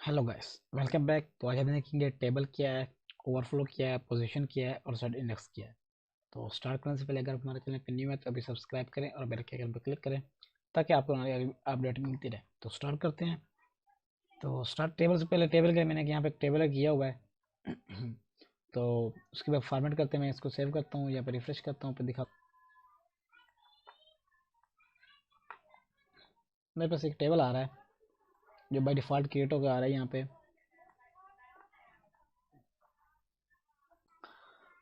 Hello guys, welcome back. तो आज हम देखेंगे टेबल क्या है, ओवरफ्लो क्या है, पोजीशन क्या है और सेट इंडेक्स क्या है। तो स्टार्ट करने से पहले अगर हमारे चैनल पर न्यू है तो अभी सब्सक्राइब करें और बेल के आइकन पर क्लिक करें ताकि आपको अपडेट मिलती रहे। तो स्टार्ट करते हैं। तो स्टार्ट टेबल से पहले टेबल के मैंने यहाँ पे एक टेबल किया हुआ है। तो उसके बाद फॉर्मेट करते हैं, मैं इसको सेव करता हूँ, यहाँ पे रिफ्रेश करता हूँ, फिर दिखा मेरे पास एक टेबल आ रहा है जो बाई डिफ़ॉल्ट क्रिएट होकर आ रहा है यहाँ पे।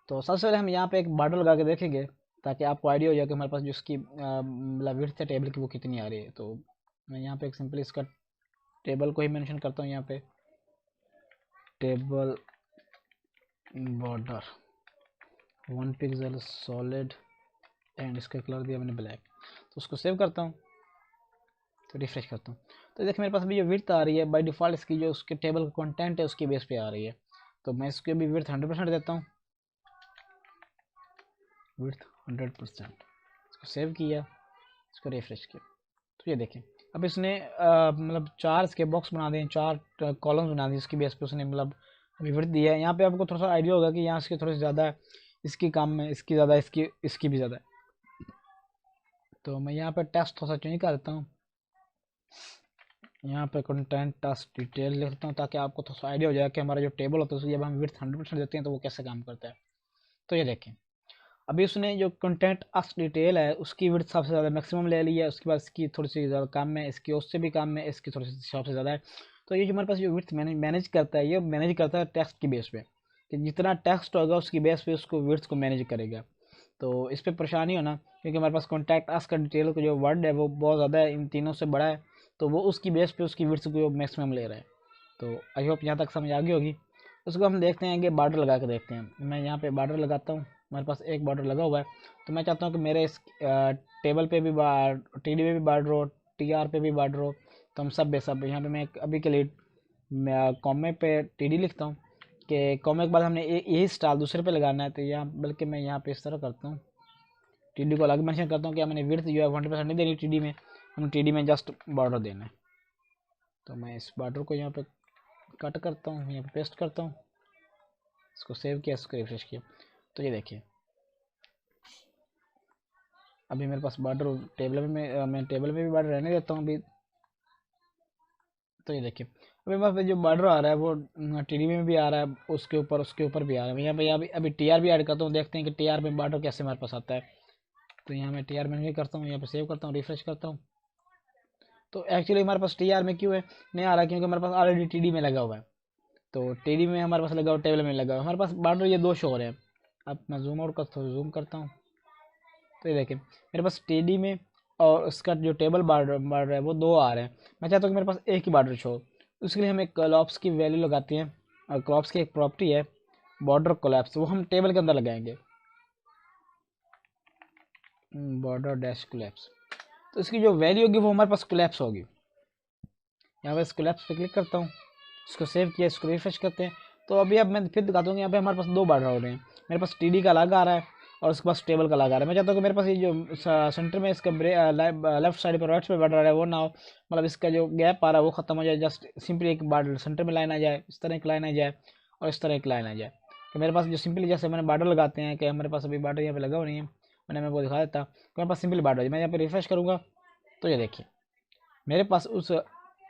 तो सबसे पहले हम यहाँ पे एक बॉर्डर लगा के देखेंगे ताकि आपको आइडिया हो जाए कि हमारे पास जो इसकी मतलब विड्थ है टेबल की वो कितनी आ रही है। तो मैं यहाँ पे एक सिंपल इसका टेबल को ही मेंशन करता हूँ। यहाँ पे table border 1 pixel solid and इसका कलर दिया मैंने ब्लैक। तो उसको सेव करता हूँ, तो रिफ्रेश करता हूँ। तो देखिए मेरे पास अभी जो विड्थ आ रही है बाई डिफ़ॉल्ट इसकी जो उसके टेबल का कंटेंट है उसकी बेस पे आ रही है। तो मैं इसकी अभी विड्थ 100% देता हूँ, विड्थ 100%। इसको सेव किया, इसको रिफ्रेश किया। तो ये देखें अब इसने मतलब 4 इसके बॉक्स बना दिए, 4 कॉलम्स बना दिए इसकी बेस पे उसने मतलब विवृत दिया है। यहाँ पे आपको थोड़ा सा आइडिया होगा कि यहाँ इसके थोड़े से ज़्यादा है, इसकी कम में, इसकी ज़्यादा, इसकी भी ज़्यादा है। तो मैं यहाँ पे टेक्स्ट थोड़ा सा चेंज कर देता हूँ, यहाँ पे कंटेंट टास्क डिटेल लिख देता हूँ ताकि आपको थोड़ा सा आइडिया हो जाए कि हमारा जो टेबल होता है उसको जब हम विड्थ 100% देते हैं तो वो कैसे काम करता है। तो ये देखें अभी उसने जो कंटेंट आस्क डिटेल है उसकी विड्थ सबसे ज़्यादा मैक्सिमम ले ली है, उसके बाद इसकी थोड़ी सी ज़्यादा कम है, इसकी उससे भी कम है, इसकी थोड़ी सी सबसे ज़्यादा है। तो ये जो हमारे पास जो विड्थ मैनेज करता है, ये मैनेज करता है टेक्स्ट की बेस पे कि जितना टेक्स्ट होगा उसकी बेस पे उसको विड्थ को मैनेज करेगा। तो इस पर परेशानी होना क्योंकि हमारे पास कॉन्टैक्ट आस्क का डिटेल का जो वर्ड है वो बहुत ज़्यादा है, इन तीनों से बड़ा है। तो वो उसकी बेस पे उसकी विड्थ को मैक्सिमम ले रहा है। तो आई होप यहाँ तक समझ आ गई होगी। उसको हम देखते हैं कि बॉर्डर लगा के देखते हैं। मैं यहाँ पे बॉर्डर लगाता हूँ, हमारे पास एक बॉर्डर लगा हुआ है। तो मैं चाहता हूँ कि मेरे इस टेबल पे भी टी डी पे भी बॉर्डर हो, टी आर पे भी बॉर्डर हो। तो हम सब बेसब यहाँ पे मैं अभी के लिए कॉमे पे टी डी लिखता हूँ कि कॉमे के बाद हमने यही स्टाइल दूसरे पे लगाना है। तो यहाँ बल्कि मैं यहाँ पे इस तरह करता हूँ, टी डी को अलग मेंशन करता हूँ कि मैंने विड्थ जो है 100% नहीं देनी टी डी में, हम टी डी में जस्ट बॉर्डर देना है। तो मैं इस बॉर्डर को यहाँ पे कट करता हूँ, यहाँ पे पेस्ट करता हूँ, इसको सेव किया, इसको रिफ्रेश किया। तो ये देखिए अभी मेरे पास बॉर्डर टेबल में मैं टेबल में भी बॉर्डर रहने देता हूँ अभी। तो ये देखिए अभी मेरे पास जो बॉर्डर आ रहा है वो टीडी में भी आ रहा है, उसके ऊपर भी आ रहा है। यहाँ पे अभी टी आर भी ऐड करता हूँ, देखते हैं कि टी आर में बॉर्डर कैसे हमारे पास आता है। तो यहाँ मैं टी आर में भी करता हूँ, यहाँ पे सेव करता हूँ, रिफ्रेश करता हूँ। तो एक्चुअली हमारे पास टी आर में क्यों है नहीं आ रहा, क्योंकि हमारे पास ऑलरेडी टी डी में लगा हुआ है। तो टी डी में हमारे पास लगा हुआ, टेबल में लगा हुआ, हमारे पास बॉर्डर ये दो शो हो रहे हैं। अब मैं जूम आउट करता हूँ, जूम करता हूँ। तो ये देखिए मेरे पास टी में और उसका जो टेबल बॉर्डर है वो दो आ रहे हैं। मैं चाहता हूँ कि मेरे पास एक ही बॉर्डर शो। उसके लिए हम एक कोलैप्स की वैल्यू लगाते हैं, और कोलैप्स की एक प्रॉपर्टी है बॉर्डर कोलैप्स, वो हम टेबल के अंदर लगाएंगे, बॉर्डर डैश कोलैप्स। तो इसकी जो वैल्यू होगी वो हमारे पास कोलैप्स होगी। यहाँ पर कोलैप्स पे क्लिक करता हूँ, इसको सेव किया, इसको रिफ्रेश करते हैं। तो अभी अब मैं फिर दिखाता हूँ कि यहाँ पे हमारे पास दो बॉर्डर हो रहे हैं। मेरे पास टी का अलग आ रहा है और उसके पास टेबल का लगा रहा है। मैं चाहता हूँ कि मेरे पास ये जो सेंटर में इसका लेफ्ट साइड पर राइट पे बॉर्डर आ रहा है वो ना हो, मतलब इसका जो गैप आ रहा है वो खत्म हो जाए, जस्ट सिंपली एक बॉर्डर सेंटर में लाइन आ जाए, इस तरह एक लाइन आ जाए और इस तरह एक लाइन आ जाए। तो मेरे पास जो सिंपली जैसे मैंने बॉर्डर लगाते हैं कि हमारे पास अभी बॉर्डर यहाँ पे लगा हुआ नहीं है, मैंने मेरे को दिखा देता तो मेरे पास सिंपली बॉर्डर है। मैं यहाँ पे रिफ्रेश करूँगा तो ये देखिए मेरे पास उस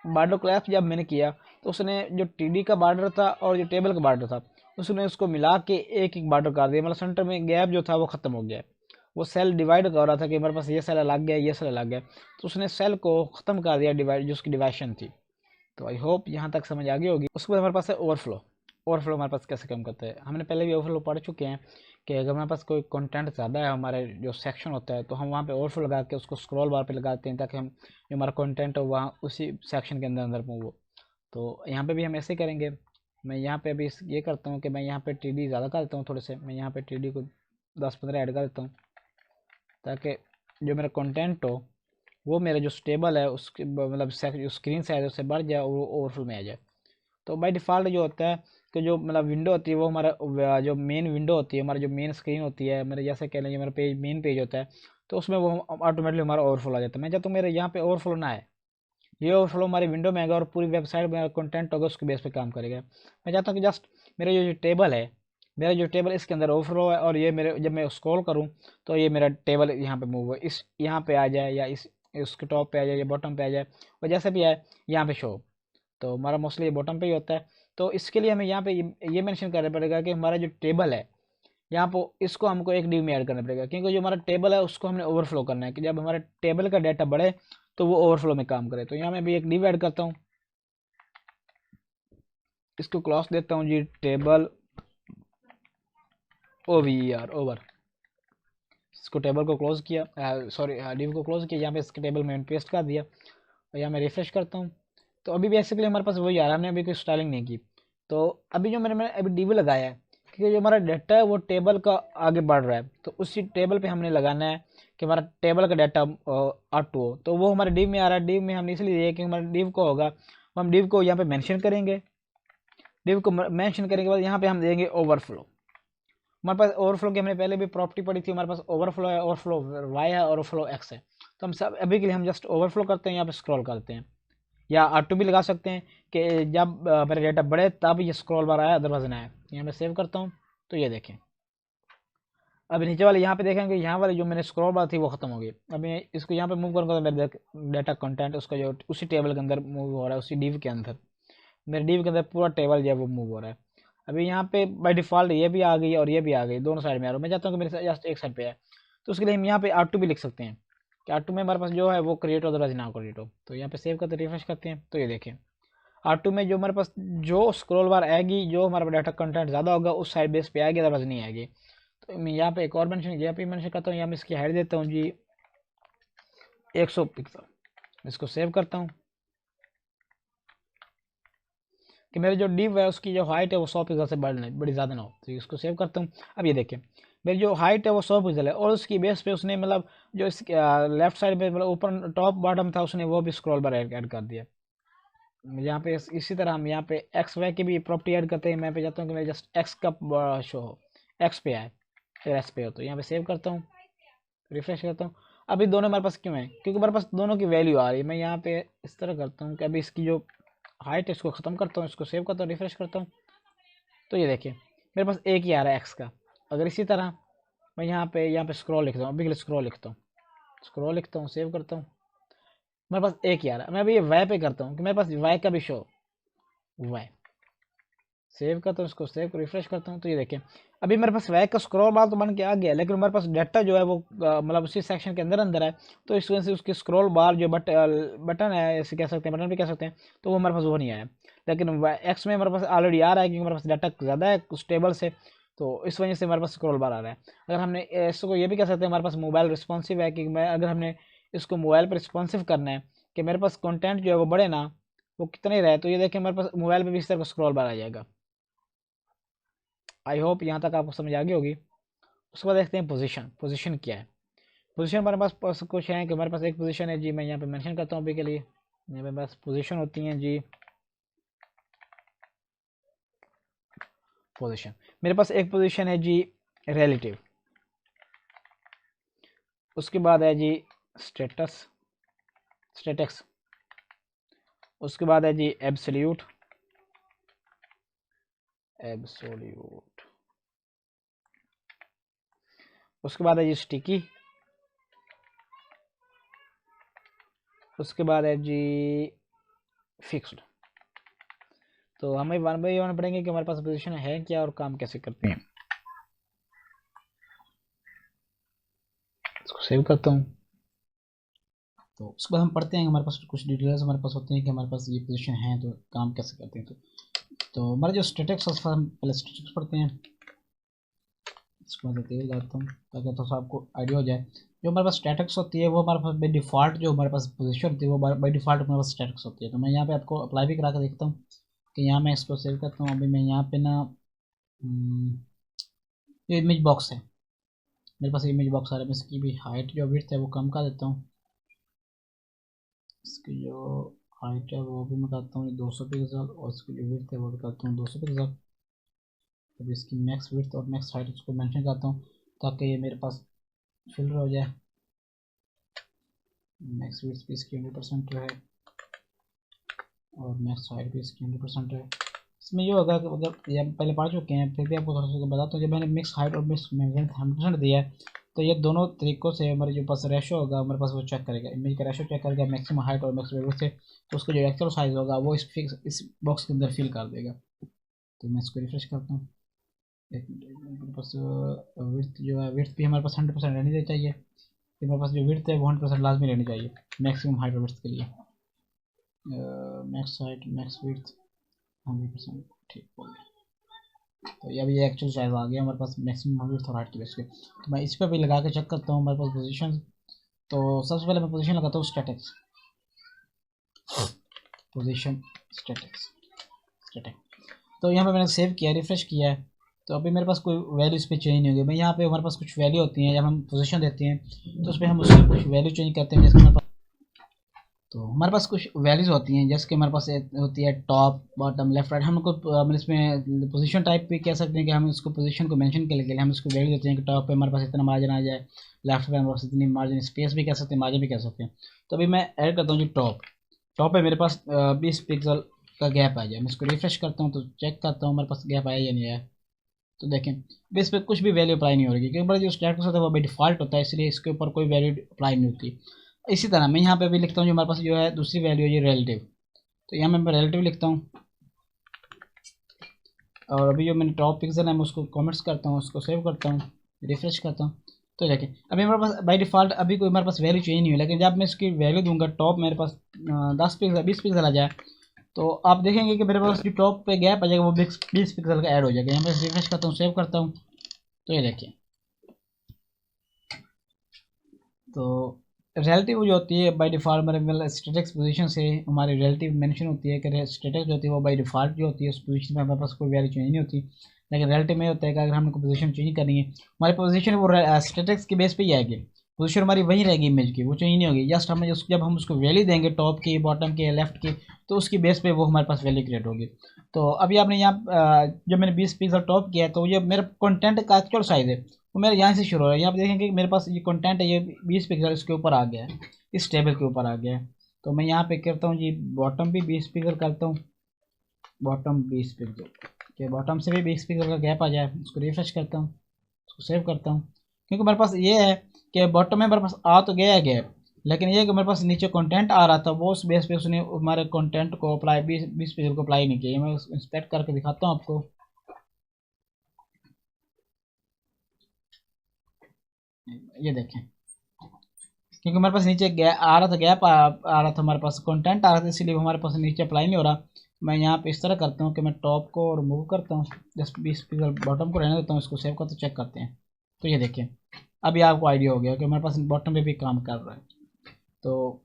बॉर्डर कोलैप्स जब मैंने किया तो उसने जो टीडी का बॉर्डर था और जो टेबल का बॉर्डर था उसने उसको मिला के एक एक बॉर्डर कर दिया, मतलब सेंटर में गैप जो था वो खत्म हो गया। वो सेल डिवाइड कर रहा था कि मेरे पास ये सेल अलग गया, ये सेल अलग गया, तो उसने सेल को ख़त्म कर दिया, डिवाइड जो उसकी डिवाइशन थी। तो आई होप यहाँ तक समझ आ गई होगी। उसके बाद हमारे पास है ओवरफ्लो। ओवरफ्लो हमारे पास कैसे काम करता है, हमने पहले भी ओवरफ्लो पढ़ चुके हैं कि अगर हमारे पास कोई कंटेंट ज़्यादा है, हमारे जो सेक्शन होता है, तो हम वहाँ पे ओवरफ्लो लगा के उसको स्क्रॉल बार पे लगाते हैं ताकि हम जो हमारा कंटेंट हो वहाँ उसी सेक्शन के अंदर अंदर मूव हो। तो यहाँ पे भी हम ऐसे करेंगे। मैं यहाँ पे अभी ये करता हूँ कि मैं यहाँ पे टी डी ज़्यादा कर देता हूँ थोड़े से, मैं यहाँ पे टी डी को 10-15 ऐड कर देता हूँ ताकि जो मेरा कंटेंट हो वो मेरा जो स्टेबल है उसके मतलब जो स्क्रीन साइज उससे बढ़ जाए और वो ओवरफ्लो में आ जाए। तो बाय डिफ़ॉल्ट जो होता है कि जो मतलब विंडो होती है वो हमारा जो मेन विंडो होती है, हमारा जो मेन स्क्रीन होती है, मेरे जैसे कह लेंगे मेरा पेज मेन पेज होता है, तो उसमें वो ऑटोमेटिकली हमारा ओवरफ्लो आ जाता है। मैं चाहता हूँ मेरे यहाँ पे ओवरफ्लो ना आए, ये ओवरफ्लो हमारी विंडो में आएगा और पूरी वेबसाइट में कंटेंट होगा उसके बेस पे काम करेगा। मैं चाहता हूँ कि जस्ट मेरा जो टेबल है, मेरा जो टेबल इसके अंदर ओवरफ्लो है और ये मेरे जब मैं स्क्रॉल करूँ तो ये मेरा टेबल यहाँ पे मूव हो, इस यहाँ पे आ जाए या इस उसके टॉप पे आ जाए या बॉटम पे आ जाए, और जैसे भी आए यहाँ पे शो। तो हमारा मोस्टली ये बॉटम पे ही होता है। तो इसके लिए हमें यहाँ पे ये मेंशन करना पड़ेगा कि हमारा जो टेबल है यहाँ पर इसको हमको एक डिव में ऐड करना पड़ेगा, क्योंकि जो हमारा टेबल है उसको हमने ओवरफ्लो करना है कि जब हमारे टेबल का डाटा बढ़े तो वो ओवरफ्लो में काम करे। तो यहाँ मैं भी एक डिव ऐड करता हूँ, इसको क्लॉज देता हूँ जी, टेबल OVER ओवर। इसको टेबल को क्लोज किया, सॉरी डिव को क्लोज किया, यहाँ पे इसके टेबल में पेस्ट कर दिया और यहाँ मैं रिफ्रेश करता हूँ। तो अभी बेसिकली हमारे पास वही आ रहा है, हमने अभी कोई स्टाइलिंग नहीं की। तो अभी जो मैंने अभी डिव लगाया है, क्योंकि जो हमारा डाटा है वो टेबल का आगे बढ़ रहा है, तो उसी टेबल पे हमने लगाना है कि हमारा टेबल का डाटा ऑटो हो। तो वो हमारे डिव में आ रहा है। डिव में हमने इसलिए दिया कि हमारा डिव को होगा, हम डिव को यहाँ पे मेंशन करेंगे। डिव को मेंशन करने के बाद यहाँ पे हम देंगे ओवरफ्लो। हमारे पास ओवरफ्लो की हमने पहले भी प्रॉपर्टी पढ़ी थी, हमारे पास ओवरफ्लो है, ओवरफ्लो वाई है, ओवरफ्लो एक्स है। तो हम सब अभी के लिए हम जस्ट ओवरफ्लो करते हैं, यहाँ पे स्क्रॉल करते हैं, या ऑटो भी लगा सकते हैं कि जब मेरा डेटा बढ़े तब ये स्क्रॉल बार आया, अदरवाइज ना आए। यहाँ मैं सेव करता हूँ तो ये देखें, अब नीचे वाले यहाँ पे देखेंगे, यहाँ वाली जो मैंने स्क्रॉल बार थी वो खत्म हो गई। अब मैं इसको यहाँ पे मूव करूँगा तो मेरे डाटा कंटेंट उसका जो उसी टेबल के अंदर मूव हो रहा है, उसी डिव के अंदर, मेरे डिव के अंदर पूरा टेबल जो है वो मूव हो रहा है। अभी यहाँ पे बाय डिफ़ॉल्ट ये भी आ गई और ये भी आ गई, दोनों साइड में आ रहा हूँ। मैं चाहता हूँ कि मेरे जस्ट एक साइड पे है, तो उसके लिए हम यहाँ पे R2 भी लिख सकते हैं कि R2 में हमारे पास जो है वो क्रिएट हो, अदरवाइज ना क्रिएट हो। तो यहाँ पे सेव करते रिफ्रेश करते हैं तो ये देखें R2 में जो हमारे पास जो स्क्रॉल बार आएगी, जो हमारा डाटा कंटेंट ज़्यादा होगा उस साइड बेस पे आएगी, अदरवाइज नहीं आएगी। तो मैं यहाँ पे एक और मेंशन यहाँ पे मेंशन करता हूँ, यहाँ मैं इसकी हाइट देता हूँ जी 100 पिक्सल। इसको सेव करता हूँ कि मेरे जो डिव है उसकी जो हाइट है वो 100 पिक्सल से बड़ी ज़्यादा ना हो। तो इसको सेव करता हूँ। अब ये देखें मेरी जो हाइट है वो 100 पिक्सल है, और उसकी बेस पे उसने मतलब जो इस लेफ्ट साइड में मतलब ऊपर टॉप बॉटम था उसने वो भी स्क्रॉल बार ऐड कर दिया। यहाँ पे इसी तरह हम यहाँ पे एक्स वाई की भी प्रॉपर्टी ऐड करते हैं। मैं पे जाता हूँ कि मेरे जस्ट एक्स का शो हो, एक्स पे आए, फिर एस पे हो। तो यहाँ पे सेव करता हूँ, रिफ्रेश करता हूँ। अभी दोनों हमारे पास क्यों है, क्योंकि हमारे पास दोनों की वैल्यू आ रही है। मैं यहाँ पे इस तरह करता हूँ कि अभी इसकी जो हाइट है इसको ख़त्म करता हूँ, इसको सेव करता हूँ, रिफ्रेश करता हूँ। तो ये देखिए मेरे पास एक ही आ रहा है एक्स का। अगर इसी तरह मैं यहाँ पे स्क्रॉल लिखता हूँ, अभी के लिए स्क्रॉल लिखता हूँ, स्क्रॉल लिखता हूँ, सेव करता हूँ, मेरे पास एक ही आ रहा है। मैं अभी ये वाई पे करता हूँ कि मेरे पास वाई का भी शो, वाई सेव करता हूँ, इसको सेव रिफ्रेश करता हूँ। तो ये देखें अभी मेरे पास वैक का स्क्रॉल बार तो बन के आ गया, लेकिन हमारे पास डाटा जो है वो मतलब उसी सेक्शन के अंदर अंदर है। तो इस वजह से उसकी स्क्रॉल बार जो बटन है, ऐसे कह सकते हैं, बटन भी कह सकते हैं, तो वो हमारे पास वो नहीं आया। लेकिन एक्स में हमारे पास ऑलरेडी आ रहा है, क्योंकि हमारे पास डाटा ज़्यादा है उस टेबल से, तो इस वजह से हमारे पास स्क्रॉल बार आ रहा है। अगर हमने इसको ये भी कह सकते हैं हमारे पास मोबाइल रिस्पॉन्सिव है, कि मैं अगर हमने इसको मोबाइल पर रिस्पॉन्सिव करना है कि मेरे पास कंटेंट जो है वो बढ़े ना, वो कितने रहे, तो ये देखिए हमारे पास मोबाइल पर भी इस तरह का स्क्रॉल बार आ जाएगा। आई होप यहाँ तक आपको समझ आ गई होगी। उसके बाद देखते हैं पोजीशन। पोजीशन क्या है, पोजीशन हमारे पास कुछ है कि हमारे पास एक पोजीशन है जी, मैं यहाँ पे मेंशन करता हूँ अभी के लिए। यहाँ पे बस पोजीशन होती हैं जी, पोजीशन मेरे पास एक पोजीशन है जी रिलेटिव, उसके बाद है जी स्टेटस, स्टेटस, उसके बाद है जी एब्सोल्यूट, एब्सोल्यूट, उसके बाद है जी स्टिकी, उसके बाद है जी फिक्स्ड। तो हमें वन बाई वन पढ़ेंगे कि हमारे पास पोजीशन है क्या और काम कैसे करते हैं। इसको सेव करता हूँ। तो उसके बाद हम पढ़ते हैं, हमारे पास कुछ डिटेल्स हमारे पास होते हैं कि हमारे पास ये पोजीशन है तो काम कैसे करते हैं। तो हमारा जो स्टैटिक्स है हम पहले स्टैटिक्स पढ़ते हैं। इसको मैं तेज जाता हूँ ताकि तो आपको आइडिया हो जाए। जो हमारे पास स्टैटिक्स होती है वो हमारे पास बाई डिफ़ॉल्ट, जो हमारे पास पोजीशन होती है वो बाई डिफ़ॉल्ट हमारे पास स्टैटिक्स होती है। तो मैं यहाँ पे आपको अप्लाई भी करा कर देखता हूँ कि यहाँ मैं इसको सेव करता हूँ। अभी मैं यहाँ पे ना ये इमेज बॉक्स है, मेरे पास इमेज बॉक्स आ रहा है। मैं इसकी भी हाइट जो विड्थ है वो कम कर देता हूँ। इसकी जो हाइट है वो भी मैं करता हूँ 200 पिक्सल, और इसकी जो विड्थ है वो भी करता हूँ 200 पिक्सल। अब इसकी मैक्स विड्थ और मैक्स हाइट उसको मेंशन करता हूँ ताकि ये मेरे पास फिल्टर हो जाए। मैक्स विड्थ भी इसकी 100% जो है और मैक्स हाइट भी इसकी 100% है। इसमें ये होगा कि अगर ये हम पहले पढ़ चुके हैं, फिर भी आपको थोड़ा सा बताता हूँ। जब मैंने मिक्स हाइट और मिक्स मेजरमेंट 100% दिया है, तो ये दोनों तरीक़ों से हमारे जो पास रेशो होगा हमारे पास वो चेक करेगा, इमेज का रेशो चेक करेगा मैक्सिमम हाइट और मैक्स वेट से, तो उसका जो एक्चुअल साइज़ होगा वो इस बॉक्स के अंदर फिल कर देगा। तो मैं इसको रिफ्रेश करता हूँ। एक मिनट, मेरे पास विड्थ जो है, विड्थ भी हमारे पास 100% रहनी चाहिए। हमारे पास जो विड्थ है वो 100% लाजमी रहनी चाहिए मैक्सिमम हाइट और विड्थ के लिए। मैक्स हाइट मैक्स विड्थ 100%, ठीक हो गया। तो ये अभी एक्चुअल साइज आ गया हमारे पास मैक्सिमम विड्थ और हाइट की बेस पे। तो मैं इस पर भी लगा के चेक करता हूँ हमारे पास पोजीशन। तो सबसे पहले मैं पोजीशन लगाता हूँ स्टैटिक्स, पोजीशन स्टैटिक्स स्टैटिक। तो यहाँ पे मैंने सेव किया, रिफ्रेश किया है, तो अभी मेरे पास कोई वैल्यू इस पर चेंज नहीं होगी। मैं यहाँ पे हमारे पास कुछ वैल्यू होती हैं, जब हम पोजीशन देते हैं तो उस पर हम उसकी कुछ वैल्यू चेंज करते हैं। जैसे हमारे पास, तो हमारे पास कुछ वैल्यूज़ होती हैं, जैसे कि हमारे पास एक होती है टॉप बॉटम लेफ्ट राइट। हमको हम इसमें पोजीशन टाइप भी कह सकते हैं कि हम इसको पोजीशन को मेंशन करने के लिए हम इसको वैल्यू देते हैं कि टॉप पे हमारे पास इतना मार्जिन आ जाए, लेफ्ट पे हमारे पास इतनी मार्जिन, स्पेस भी कह सकते हैं, मार्जिन भी कह सकते हैं। तो अभी मैं ऐड करता हूँ जी टॉप। टॉप पे मेरे पास 20 पिक्सल का गैप आ जाए। मैं इसको रिफ्रेश करता हूँ तो चेक करता हूँ हमारे पास गैप आया या नहीं आया। तो देखें इस पर कुछ भी वैल्यू अप्लाई नहीं हो रही, क्योंकि जो स्टैटिक्स होता है वो बाई डिफ़ॉल्ट होता है, इसलिए इसके ऊपर कोई वैल्यू अप्लाई नहीं होती। इसी तरह मैं यहाँ पे भी लिखता हूँ जो हमारे पास जो है दूसरी वैल्यू है ये रिलेटिव। तो यहाँ मैं रिलेटिव लिखता हूँ, और अभी जो मैंने टॉप पिक्सल है मैं उसको कमेंट्स करता हूँ, उसको सेव करता हूँ, रिफ्रेश करता हूँ। तो देखें अभी हमारे पास बाई डिफ़ॉल्ट अभी कोई हमारे पास वैल्यू चेंज नहीं हुई, लेकिन जब मैं इसकी वैल्यू दूंगा टॉप मेरे पास 10 पिक्सल 20 पिक्सल आ जाए, तो आप देखेंगे कि मेरे पास जो टॉप पे गैप आ जाएगा वो 20 पिक्सल का ऐड हो जाएगा। यहाँ पर रिफ्रेश करता हूँ, सेव करता हूँ, तो ये देखिए। तो रिलेटिव जो होती है बाय डिफ़ॉल्ट हमारे स्टैटिक्स पोजीशन से हमारी रिलेटिव मेंशन होती है कि स्टैटिक्स जो होती है वो बाय डिफ़ॉल्ट जो होती है उस पोजीशन में हमारे पास कोई वैल्यू चेंज नहीं होती। लेकिन रिलेटिव में होता है कि अगर हमने कोई पोजीशन चेंज करनी है, हमारी पोजीशन वो स्टैटिक्स के बेस पे ही आएगी, पोजीशन हमारी वही रहेगी, इमेज की वो चेंज नहीं होगी। जस्ट हमें जब हम उसको वैल्यू देंगे टॉप की, बॉटम के, लेफ्ट की, तो उसकी बेस पे वो हमारे पास वैल्यू क्रिएट होगी। तो अभी आपने यहाँ जब मैंने 20 पिक्सल टॉप किया है, तो ये मेरा कंटेंट का एक्चुअल साइज़ है वो मेरे यहाँ से शुरू हो रहा है। यहाँ पे देखेंगे कि मेरे पास ये कंटेंट है, ये 20 पिक्सल इसके ऊपर आ गया है, इस टेबल के ऊपर आ गया है। तो मैं यहाँ पे करता हूँ जी बॉटम भी 20 पिक्सल करता हूँ, बॉटम 20 पिक्सल के, बॉटम से भी 20 पिक्सल का गैप आ जाए। इसको रिफ्रेश करता हूँ, इसको सेव करता हूँ, क्योंकि मेरे पास ये है कि बॉटम में मेरे पास आ तो गया है गैप, लेकिन ये कि मेरे पास नीचे कंटेंट आ रहा था वो उस बेस पे उसने हमारे कंटेंट को अप्लाई 20 पिक्सल को अप्लाई नहीं किया। मैं इंस्पेक्ट करके दिखाता हूँ आपको। ये देखें, क्योंकि हमारे पास नीचे आ रहा था गैप आ रहा था, हमारे पास कंटेंट आ रहा था, इसीलिए हमारे पास नीचे अप्लाई नहीं हो रहा। मैं यहाँ पे इस तरह करता हूँ कि मैं टॉप को रिमूव करता हूँ, जस्ट 20 पिक्सल बॉटम को रहने देता हूँ, इसको सेव करते चेक करते हैं। तो ये देखिए अभी आपको आइडिया हो गया कि हमारे पास बॉटम पे भी काम कर रहा है। तो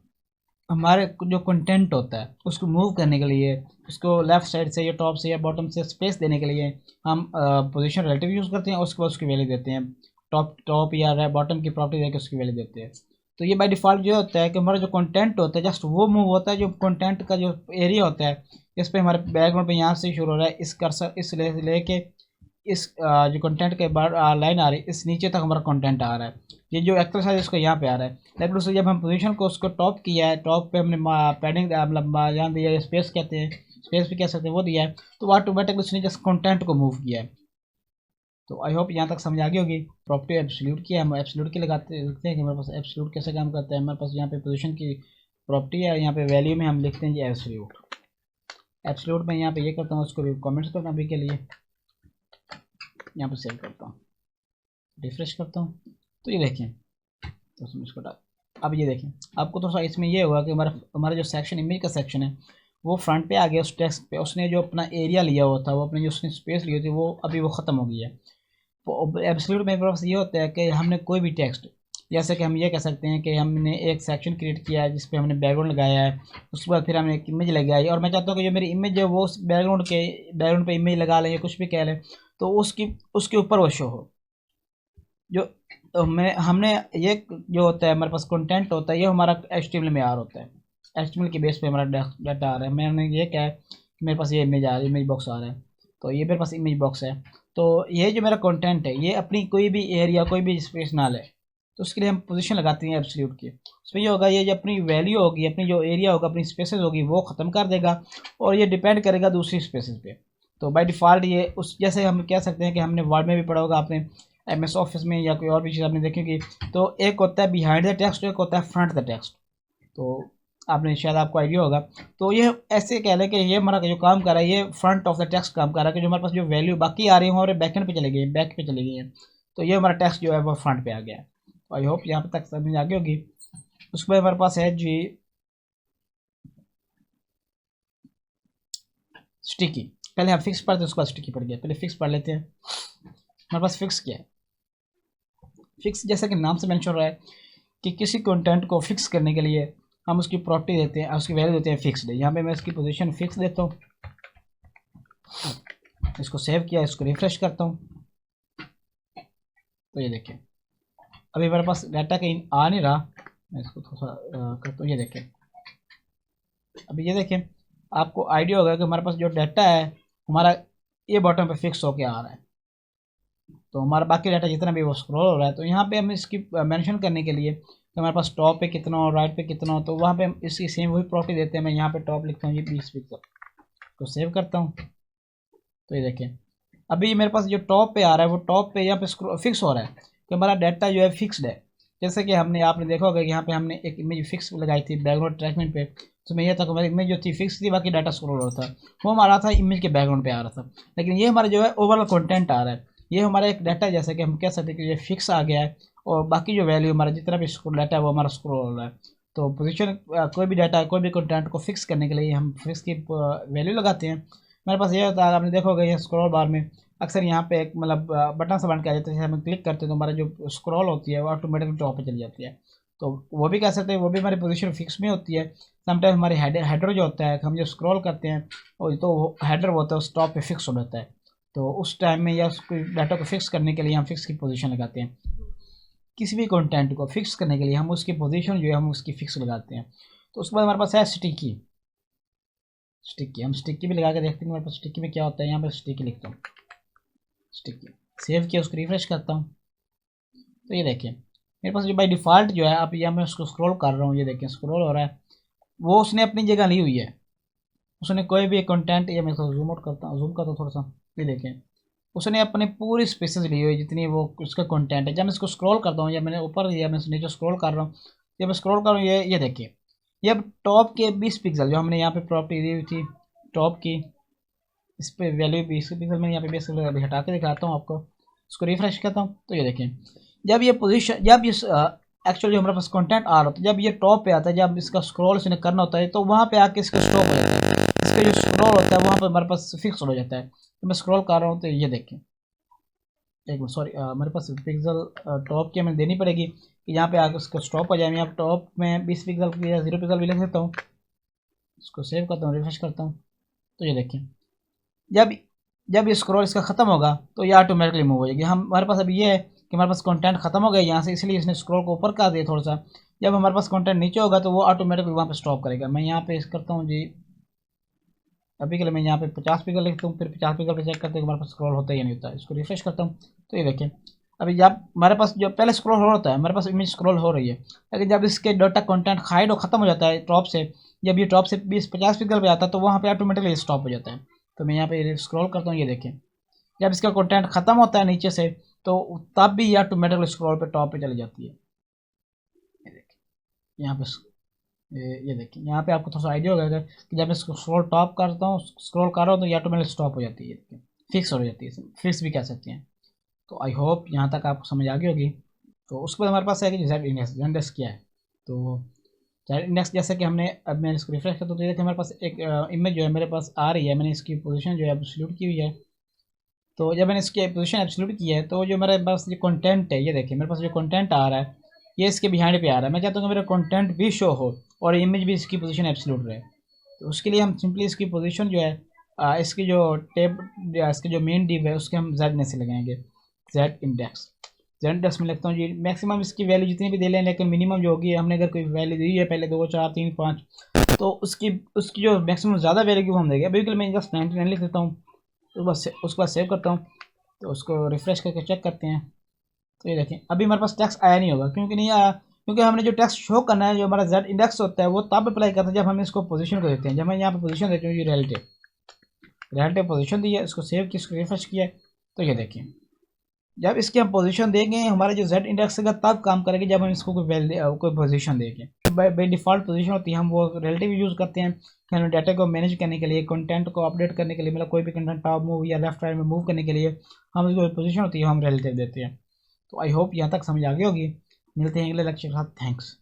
हमारे जो कंटेंट होता है उसको मूव करने के लिए, उसको लेफ्ट साइड से या टॉप से या बॉटम से स्पेस देने के लिए हम पोजीशन रिलेटिव यूज़ करते हैं, उसके बाद उसकी वैल्यू देते हैं, टॉप या बॉटम की प्रॉपर्टी देकर उसकी वैल्यू देते हैं। तो ये बाय डिफ़ॉल्ट जो होता है कि हमारा जो कंटेंट होता है जस्ट वो मूव होता है, जो कंटेंट का जो एरिया होता है इस पर हमारे बैकग्राउंड पे यहाँ से शुरू हो रहा है, इस कर्सर इस लेके इस जो कंटेंट के बाद लाइन आ रही है इस नीचे तक हमारा कंटेंट आ रहा है। ये जो एक्सरसाइज इसको यहाँ पे आ रहा है, लेकिन उससे जब हम पोजीशन को उसको टॉप किया है, टॉप पे हमने पैडिंग मतलब यहाँ दिया है, स्पेस कहते हैं, स्पेस भी कह सकते हैं, वो दिया है, तो ऑटोमेटिकली उसने जस्ट कंटेंट को मूव किया है। तो आई होप यहाँ तक समझ आ गई होगी। प्रॉपर्टी एब्सोल्यूट की है, हम एब्सोल्यूट की लिखते हैं कि हमारे पास एब्सोल्यूट कैसे काम करता है। हमारे पास यहाँ पे पोजीशन की प्रॉपर्टी है, यहाँ पे वैल्यू में हम लिखते हैं जी एब्सोल्यूट। एब्सोल्यूट में यहाँ पे ये करता हूँ, उसको भी कमेंट्स करता हूँ अभी के लिए, यहाँ पे सेव करता हूँ, रिफ्रेश करता हूँ। तो ये देखें, तो उसमें इसको डाल, अब ये देखें आपको थोड़ा सा इसमें ये हुआ कि हमारा जो सेक्शन इमेज का सेक्शन है वो फ्रंट पे आ गया, उस टेक्स्ट पे उसने जो अपना एरिया लिया हुआ था, वो अपनी जो उसने स्पेस ली थी वो अभी वो ख़त्म हो गई है। तो एब्सोल्यूट में पास ये होता है कि हमने कोई भी टेक्स्ट, जैसे कि हम ये कह सकते हैं कि हमने एक सेक्शन क्रिएट किया है जिस पे हमने बैकग्राउंड लगाया है, उसके बाद फिर हमने एक इमेज लगाई, और मैं चाहता हूँ कि जो मेरी इमेज है वो उस बैकग्राउंड पे इमेज लगा लें या कुछ भी कह लें, तो उसके ऊपर वो शो हो। जो तो मैं हमने ये जो होता है हमारे पास कंटेंट होता है, ये हमारा HTML में आर होता है, HTML के बेस पे हमारा डाटा आ रहा है। मैंने ये क्या है कि मेरे पास ये इमेज बॉक्स आ रहा है, तो ये मेरे पास इमेज बॉक्स है। तो ये जो मेरा कंटेंट है ये अपनी कोई भी एरिया कोई भी स्पेस ना ले, तो उसके लिए हम पोजीशन लगाते हैं एब्सोल्यूट की। उसमें ये होगा, ये जो अपनी वैल्यू होगी, अपनी जो एरिया होगा, अपनी स्पेसेस होगी, वो ख़त्म कर देगा और ये डिपेंड करेगा दूसरी स्पेसेस पे। तो बाय डिफ़ॉल्ट ये उस जैसे हम कह सकते हैं कि हमने वर्ड में भी पढ़ा होगा आपने, MS ऑफिस में या कोई और भी चीज़ आपने देखेंगी, तो एक होता है बिहाइंड द टेक्स्ट, एक होता है फ्रंट द टेक्स्ट। तो आपने शायद आपको आइडिया होगा। तो ये ऐसे कह लें कि ये हमारा जो काम कर रहा है, ये फ्रंट ऑफ द टेक्स्ट काम कर रहा है कि जो हमारे पास जो वैल्यू बाकी आ रही है हमारे बैकएंड पे चले गई, बैक पे चली गई है। तो ये हमारा टेक्स्ट जो है वो फ्रंट पे आ गया है। तो आई होप यहाँ पे तक समझ आ गई होगी। उसके बाद हमारे पास है जी स्टिकी। पहले हम फिक्स पढ़ते हैं, उसके बाद स्टिकी पढ़ गया। पहले फिक्स पढ़ लेते हैं। हमारे पास फिक्स क्या है? फिक्स जैसा कि नाम से मेंशन हो रहा है कि किसी कंटेंट को फिक्स करने के लिए हम उसकी प्रॉपर्टी देते हैं, उसकी वैल्यू देते हैं फिक्स्ड। यहाँ पे मैं इसकी पोजीशन फिक्स देता हूँ, इसको सेव किया, इसको रिफ्रेश करता हूँ। तो ये देखिए अभी मेरे पास डाटा कहीं आ नहीं रहा, मैं इसको थोड़ा सा करता हूँ। ये देखें, अभी ये देखें, आपको आइडिया होगा कि हमारे पास जो डाटा है हमारा ये बॉटम पे फिक्स होके आ रहा है। तो हमारा बाकी डाटा जितना भी वो स्क्रॉल हो रहा है। तो यहाँ पे हम इसकी मेंशन करने के लिए कि हमारे पास टॉप पे कितना हो, राइट पे कितना हो, तो वहाँ पे हम इसकी सेम वही प्रॉपर्टी देते हैं। मैं यहाँ पे टॉप लिखता हूँ ये 20 पिक्सल, तो सेव करता हूँ। तो ये देखें अभी मेरे पास जो टॉप पे आ रहा है वो टॉप पे यहाँ पे फिक्स हो रहा है कि हमारा डाटा जो है फिक्स्ड है। जैसे कि आपने देखा होगा कि यहाँ पे हमने एक इमेज फिक्स लगाई थी बैकग्राउंड ट्रैकमेंट पे। तो मैं ये था कि हमारी इमेज जो थी फिक्स थी, बाकी डाटा स्क्रॉल हो रहा था, वो हमारा था इमेज के बैकग्राउंड पे आ रहा था। लेकिन ये हमारा जो है ओवरऑल कंटेंट आ रहा है, ये हमारा एक डाटा जैसे कि हम कह सकते हैं कि ये फिक्स आ गया है और बाकी जो वैल्यू हमारा जितना भी डाटा है वो हमारा स्क्रॉल हो रहा है। तो पोजीशन कोई भी डाटा कोई भी कंटेंट को फिक्स करने के लिए हम फिक्स की वैल्यू लगाते हैं। मेरे पास ये होता है, आपने देखा होगा ये स्क्रॉल बार में अक्सर यहाँ पे एक मतलब बटन से बन के आ जाता है। जैसे हम क्लिक करते हैं तो हमारा जो स्क्रॉल होती है वो ऑटोमेटिकली टॉप पे चली जाती है। तो वो भी कह सकते हैं, वो भी हमारी पोजीशन फिक्स में होती है। समटाइम हमारे हेडर जो होता है, हम जो स्क्रॉल करते हैं और तो हेडर वो होता है उस टॉप पे फिक्स हो जाता है। तो उस टाइम में या उसको डाटा को फिक्स करने के लिए हम फिक्स की पोजीशन लगाते हैं। किसी भी कंटेंट को फिक्स करने के लिए हम उसकी पोजीशन जो है हम उसकी फिक्स लगाते हैं। तो उसके बाद हमारे पास है स्टिकी। स्टिकी हम स्टिकी भी लगा के देखते हैं हमारे पास स्टिकी में क्या होता है। यहाँ पर स्टिकी लिखता हूँ, स्टिकी सेव किया, उसको रिफ्रेश करता हूँ। तो ये देखिए मेरे पास जो बाई डिफ़ॉल्ट जो है, आप यहाँ मैं उसको स्क्रॉल कर रहा हूँ, ये देखिए स्क्रॉल हो रहा है, वो उसने अपनी जगह ली हुई है। उसने कोई भी कंटेंट, या मैं इसको जूम आउट करता हूँ, जूम करता हूँ थोड़ा सा, ये देखें उसने अपने पूरी स्पेसेस ली हुई है जितनी वो उसका कंटेंट है। जब मैं इसको स्क्रॉल करता हूँ, या मैंने ऊपर या मैं नीचे स्क्रॉल कर रहा हूँ, जब मैं स्क्रॉल कर रहा हूँ ये देखिए ये अब टॉप के 20 पिक्सल जो हमने यहाँ पे प्रॉपर्टी दी हुई थी टॉप की, इस पर वैल्यू 20 पिक्सल में यहाँ पे 20 पिक्सल अभी हटा के दिखाता हूँ आपको। इसको रिफ्रेश करता हूँ तो ये देखें जब ये पोजीशन, जब ये एक्चुअल जो हमारे पास कंटेंट आ रहा होता है, जब ये टॉप पे आता है, जब इसका स्क्रॉल इसने करना होता है तो वहाँ पे आके इसका स्टॉप हो जाता है। इसका जो स्क्रॉल होता है वहाँ पे हमारे पास फिक्स हो जाता है। तो मैं स्क्रॉल कर रहा हूँ तो ये देखें, एक मिनट सॉरी, हमारे पास पिक्सल टॉप की हमें देनी पड़ेगी कि यहाँ पे आके उसका स्टॉप हो जाए। मैं यहाँ टॉप में 20 पिक्सल की या 0 पिक्सल भी लिख देता हूँ, इसको सेव करता हूँ, रिफ्रेश करता हूँ। तो ये देखें जब जब ये स्क्रॉल इसका ख़त्म होगा तो ये ऑटोमेटिकली मूव हो जाएगी। हमारे पास अभी ये है कि हमारे पास कंटेंट खत्म हो गया यहाँ से, इसलिए इसने स्क्रॉल को ऊपर कर दिया थोड़ा सा। जब हमारे पास कंटेंट नीचे होगा तो वो ऑटोमेटिकली वहाँ पे स्टॉप करेगा। मैं यहाँ पे करता हूँ जी, अभी के लिए मैं यहाँ पे 50 पिक्सल लिखता हूँ, फिर 50 पिक्सल पे चेक करते हैं हमारे पास स्क्रॉल होता है या नहीं होता है। इसको रिफ्रेश करता हूँ तो ये देखें अभी जब हमारे पास जो पहले स्क्रॉल हो रहा होता है, हमारे पास इमेज स्क्रॉल हो रही है, लेकिन जब इसके डाटा कंटेंट हाइड और ख़त्म हो जाता है टॉप से, जब ये टॉप से 20-50 पिक्सल पे आता है तो वहाँ पे ऑटोमेटिकली स्टॉप हो जाता है। तो मैं यहाँ पे स्क्रॉल करता हूँ, ये देखें जब इसका कंटेंट ख़त्म होता है नीचे से तो तब भी ये ऑटोमेटिकली स्क्रॉल पे टॉप पे चली जाती है। ये देखिए यहाँ पे ये देखिए यहाँ पे आपको थोड़ा सा आइडिया होगा कि जब मैं स्क्रॉल टॉप करता हूँ, स्क्रॉल कर रहा हूँ तो ये ऑटोमेटिक स्टॉप हो जाती है, फिक्स हो जाती है, फिक्स भी कह सकते हैं। तो आई होप यहाँ तक आपको समझ आ गई होगी। तो उसके बाद हमारे पास है कि जेड इंडेक्स, जेड इंडेक्स क्या है। तो जेड इंडेक्स जैसे कि हमने, अब मैं इसको रिफ्रेश करता हूँ तो ये देखिए हमारे पास एक इमेज जो है मेरे पास आ रही है, मैंने इसकी पोजीशन जो है एब्सोल्यूट की हुई है। तो जब मैंने इसकी पोजीशन एब्सोल्यूट की है तो जो मेरे पास जो कंटेंट है, ये देखिए मेरे पास जो कंटेंट आ रहा है ये इसके बिहाइंड पे आ रहा है। मैं चाहता हूँ कि मेरा कंटेंट भी शो हो और इमेज भी इसकी पोजीशन एब्सोल्यूट रहे। तो उसके लिए हम सिंपली इसकी पोजीशन जो है इसकी जो टेब, इसकी जो मेन डिव है उसके हम जेड में से लगाएंगे, जेड इंडेक्स। जेड इंडेक्स में लिखता हूँ जी मैक्सिमम इसकी वैल्यू जितनी भी दे लें, लेकिन मिनिमम जो होगी, हमने अगर कोई वैल्यू दी है पहले 2 4 3 5 तो उसकी उसकी जो मैक्सिमम ज़्यादा वैल्यू की वो हम देंगे। अभी के लिए मैं जस्ट 99 लिख देता हूँ, तो बस उसके बाद सेव करता हूँ। तो उसको रिफ्रेश करके चेक करते हैं तो ये देखें अभी हमारे पास टेक्स्ट आया नहीं होगा, क्योंकि नहीं आया, क्योंकि हमने जो टेक्स्ट शो करना है, जो हमारा जेड इंडेक्स होता है वो तब अप्लाई करते हैं जब हम इसको पोजीशन को देते हैं। जब मैं यहाँ पे पोजीशन देते हैं, ये रिलेटिव पोजीशन दी है, इसको सेव की, इसको रिफ्रेश किया है, तो ये देखिए जब इसकी हम पोजीशन देंगे हमारा जो जेड इंडेक्स का तब काम करेगी जब हम इसको कोई पोजीशन देंगे। बाई डिफ़ॉल्ट पोजीशन होती है, हम वो रिलेटिव यूज़ करते हैं कि हमें डाटा को मैनेज करने के लिए, कंटेंट को अपडेट करने के लिए, मतलब कोई भी कंटेंट टॉप मूव या लेफ्ट राइट में मूव करने के लिए हम जो पोजीशन होती है हम रिलेटिव देते हैं। तो आई होप यहाँ तक समझ आ गई होगी। मिलते हैं अगले लेक्चर के साथ। थैंक्स।